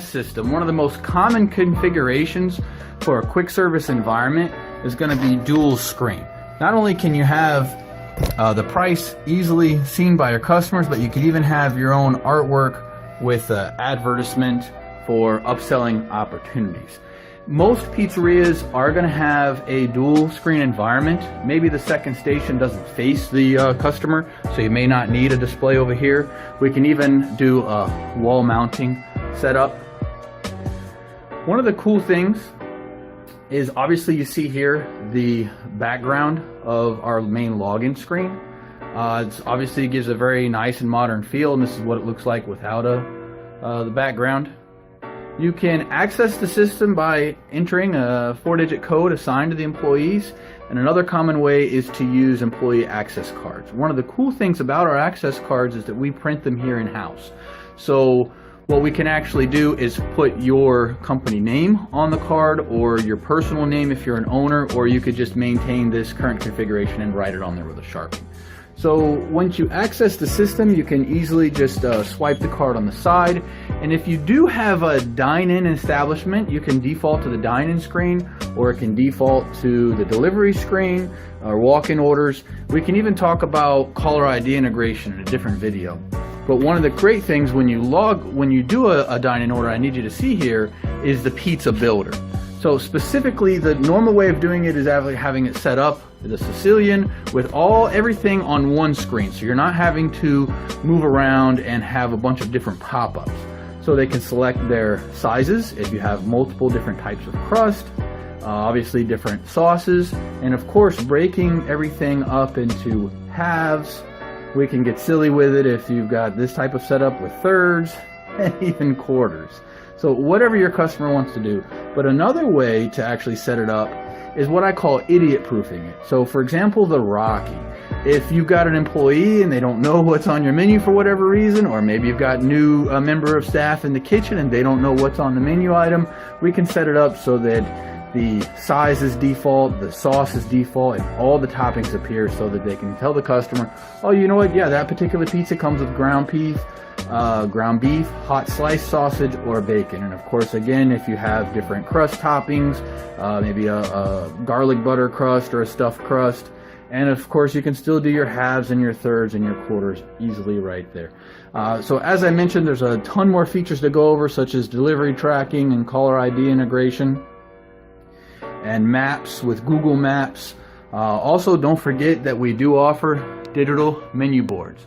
system, one of the most common configurations for a quick service environment is going to be dual screen. Not only can you have the price easily seen by your customers, but you can even have your own artwork with advertisement for upselling opportunities. Most pizzerias are going to have a dual screen environment. Maybe the second station doesn't face the customer, so you may not need a display over here. We can even do a wall mounting setup. One of the cool things is obviously you see here the background of our main login screen. It obviously gives a very nice and modern feel, and this is what it looks like without the background. You can access the system by entering a 4-digit code assigned to the employees, and another common way is to use employee access cards. One of the cool things about our access cards is that we print them here in-house. So what we can actually do is put your company name on the card, or your personal name if you're an owner, or you could just maintain this current configuration and write it on there with a Sharpie. So once you access the system, you can easily just swipe the card on the side. And if you do have a dine-in establishment, you can default to the dine-in screen, or it can default to the delivery screen or walk-in orders. We can even talk about caller ID integration in a different video. But one of the great things when you do a dine-in order, I need you to see here, is the pizza builder. So specifically, the normal way of doing it is having it set up the Sicilian with everything on one screen, so you're not having to move around and have a bunch of different pop-ups. So they can select their sizes if you have multiple different types of crust, obviously different sauces, and of course breaking everything up into halves. We can get silly with it if you've got this type of setup with thirds and even quarters. So whatever your customer wants to do. But another way to actually set it up is what I call idiot proofing it. So for example, the Rocky. If you've got an employee and they don't know what's on your menu for whatever reason, or maybe you've got a new member of staff in the kitchen and they don't know what's on the menu item, we can set it up so that the size is default, the sauce is default, and all the toppings appear so that they can tell the customer, oh, you know what, yeah, that particular pizza comes with ground beef, hot sliced sausage, or bacon. And of course, again, if you have different crust toppings, maybe a garlic butter crust or a stuffed crust, and of course you can still do your halves and your thirds and your quarters easily right there. So as I mentioned, there's a ton more features to go over, such as delivery tracking and caller ID integration and maps with Google Maps. Also, don't forget that we do offer digital menu boards.